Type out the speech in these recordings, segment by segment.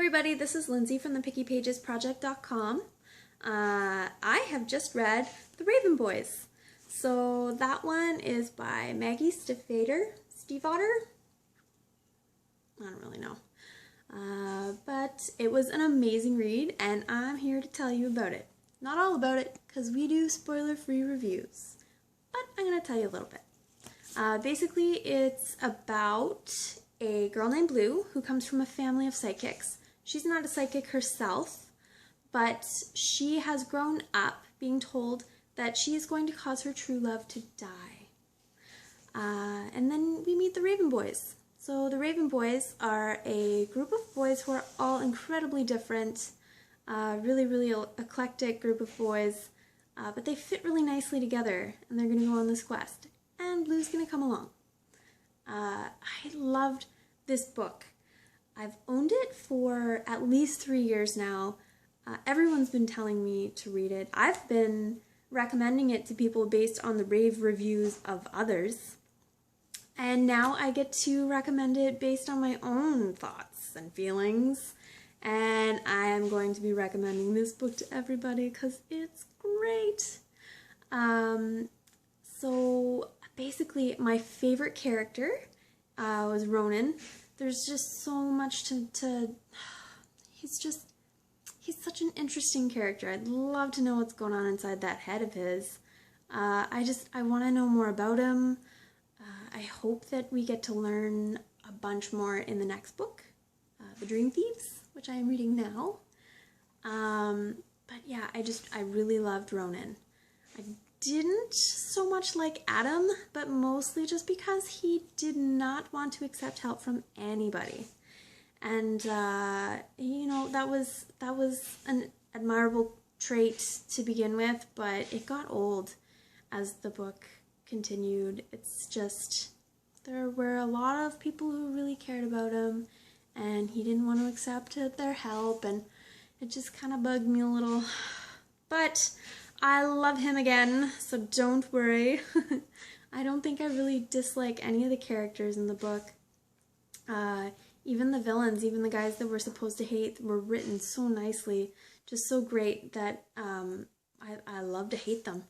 everybody, this is Lindsay from the PickyPagesProject.com. I have just read The Raven Boys. So that one is by Maggie Stiefvater. I don't really know. But it was an amazing read and I'm here to tell you about it. Not all about it because we do spoiler-free reviews, but I'm going to tell you a little bit. Basically, it's about a girl named Blue who comes from a family of psychics. She's not a psychic herself, but she has grown up being told that she is going to cause her true love to die. And then we meet the Raven Boys. So the Raven Boys are a group of boys who are all incredibly different, really eclectic group of boys, but they fit really nicely together and they're going to go on this quest. And Blue's going to come along. I loved this book. I've owned it for at least 3 years now. Everyone's been telling me to read it. I've been recommending it to people based on the rave reviews of others. And now I get to recommend it based on my own thoughts and feelings. And I am going to be recommending this book to everybody because it's great. So basically, my favorite character was Ronan. There's just so much to he's such an interesting character. I'd love to know what's going on inside that head of his. I want to know more about him. I hope that we get to learn a bunch more in the next book, The Dream Thieves, which I am reading now. But yeah, I really loved Ronan. I didn't so much like Adam, but mostly just because he did not want to accept help from anybody. And you know, that was an admirable trait to begin with, but it got old as the book continued. It's just, there were a lot of people who really cared about him, and he didn't want to accept their help, and it just kind of bugged me a little. But I love him again, so don't worry. I don't think I really dislike any of the characters in the book. Even the villains, even the guys that we're supposed to hate, were written so nicely, just so great that I love to hate them.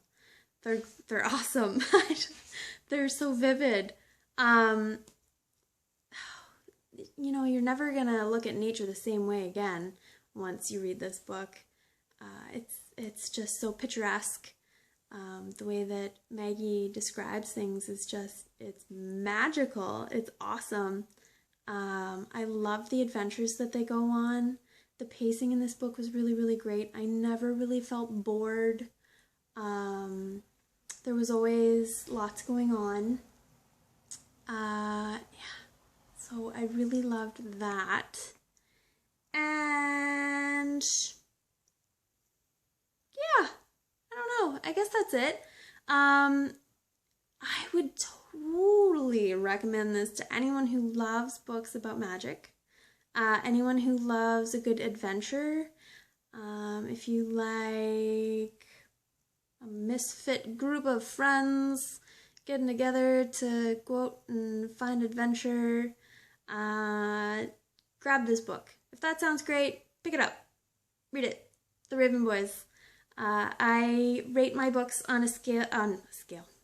They're awesome. They're so vivid. You know, you're never gonna look at nature the same way again once you read this book. It's just so picturesque. The way that Maggie describes things is just, it's magical. It's awesome. I love the adventures that they go on. The pacing in this book was really great. I never really felt bored. There was always lots going on. Yeah. So I really loved that. And yeah, I don't know. I guess that's it. I would totally recommend this to anyone who loves books about magic. Anyone who loves a good adventure. If you like a misfit group of friends getting together to go out and find adventure, grab this book. If that sounds great, pick it up. Read it. The Raven Boys. I rate my books on a scale.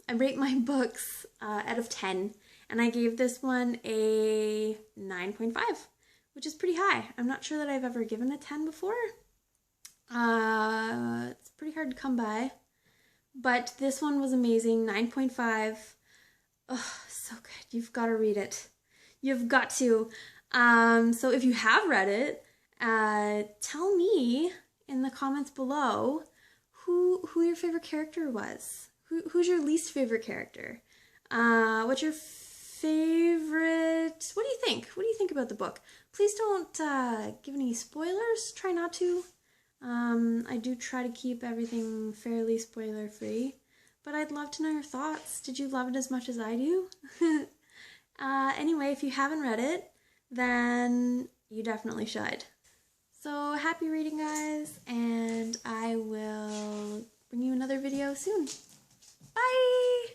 I rate my books out of 10, and I gave this one a 9.5, which is pretty high. I'm not sure that I've ever given a 10 before. It's pretty hard to come by, but this one was amazing. 9.5. Oh, so good. You've got to read it. You've got to. So if you have read it, tell me in the comments below who your favorite character was. Who's your least favorite character? What's your favorite? What do you think? What do you think about the book? Please don't give any spoilers. Try not to. I do try to keep everything fairly spoiler-free, but I'd love to know your thoughts. Did you love it as much as I do? Anyway, if you haven't read it, then you definitely should. So happy reading, guys, and I will bring you another video soon. Bye!